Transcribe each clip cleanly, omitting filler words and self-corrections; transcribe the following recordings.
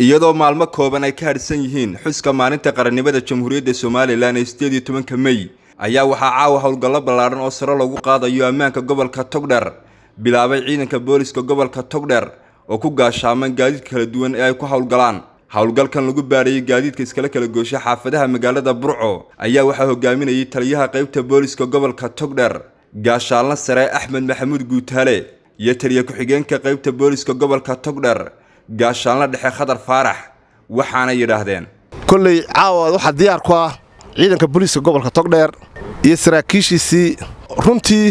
iyadoo maalmo kooban ay ka harsan yihiin xuska maalinta qarannimada Jamhuuriyadda Soomaaliland ee 18 May ayaa waxaa caawa howlgallo ballaaran oo sare lagu qaadayo ammaanka gobolka Togdheer bilaabay ciidanka booliska gobolka Togdheer oo ku gaashaaman gaadiid kala duwan ee ay ku howlgalaan. howlgalkan lagu baarayay gaadiidka iskala kala goosha xaafadaha magaalada Burco ayaa waxaa hogaaminayay taliyaha qaybta booliska gobolka Togdheer gaashaanle sare Axmed Maxamuud Guutaale iyo taliye ku-xigeenka qaybta booliska gobolka Togdheer gaashaanle dhexe Khadar Faarax waxaana yiraahdeen kullay caawa waxa diyaar ku ah ciidanka booliska gobolka Togdheer iyo saraakiishiisii runtii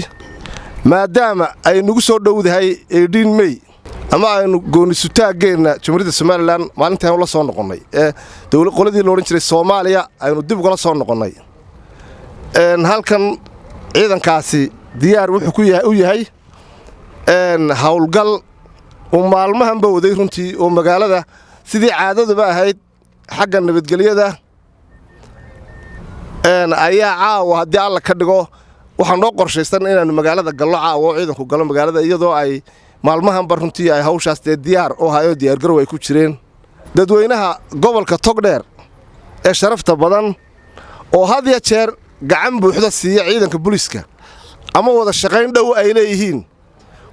maadaama ay nagu soo dhowdahay 18 May ama aynu go'aansutaageena Jamhuuriyadda Soomaaliland maalintaan la soo noqonay dawlad qoladii loo oran jiray Soomaaliya aynu dib uga soo noqonay halkan ciidankaasi diyaar wuxuu u yahay howlgal oo maalmahan ba waday runtii oo magaalada sidii caadadaba ahayd xagga nabadgelyada ayaa caawa haddii alla ka dhigo waxaan noo qorshaysan inaan magaalada gallo caawa ciidanku galo magaalada iyadoo ay maalmahan ba runtii ay hawshaas diyaar oo hayo diyaar garow ay ku jireen dadweynaha gobolka Togdheer ee sharafta badan oo had iyo jeer gacan buuxda siiya ciidanka booliska ama wada shaqayn dhow ay leeyihiin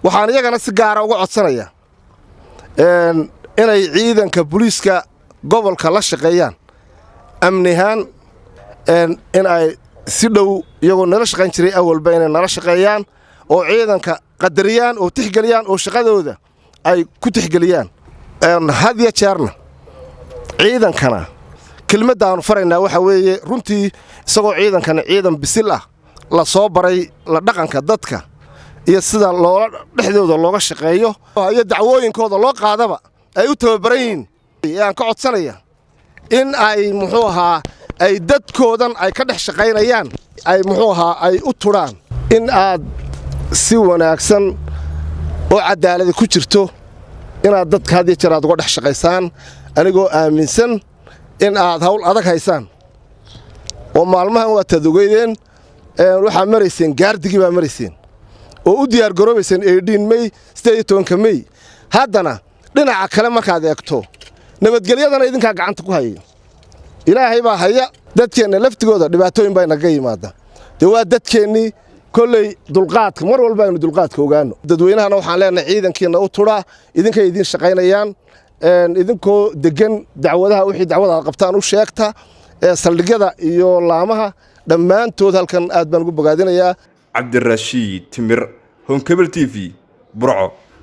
waxaan iyagana si gaar ah uga codsanaya inay ciidanka booliska gobolka la shaqeeyaan amnihan in ay si dhow iyagoo nala shaqayn jiray awalba inay nala shaqeeyaan oo ciidanka qadariyaan oo tixgeliyaan oo shaqadooda ay ku tixgeliyaan had iyo jeerna ciidankana kelmadaan faraynaa waxa weeye runtii isagoo ciidankana ciidan bisil ah la soo baray la dhaqanka dadka iyo sida dhexdooda looga shaqeeyo iyo dacwooyinkooda loo qaadaba ay u tababaran yihiin aan ka codsanaya in ay ay dadkoodan ay ka dhex shaqaynayaan ay ay u turaan in aad si wanaagsan oo cadaalad ku jirto inaad dadka had iyo jeer aad uga dhex shaqaysaan anigoo aaminsan in aad hawl adag haysaan oo maalmahan waa tadogeeyeen waxa marayseen gaardigii baa marayseen oo u diyaar garoobaysan 18 May 18 May haddana dhinaca kale markaad eegto nabadgelyadana idinka gacanta ku hayay ilaahay baa haya dadkeena laftigooda dhibaatooyin bay naga yimaada waa dadkeenii kolley dulqaadka mar walba aynu dulqaadka ogaano dadweynahana waxaan leenahay ciidankiina u tura idinka idin shaqaynayaan idinkoo degan dacwadaha wixii dacwada qabtaan u sheegta saldhigyada iyo laamaha dhammaantood halkan aad baan ugu bogaadinayaa Cabdirashiid Timir Home Cable TV Burco.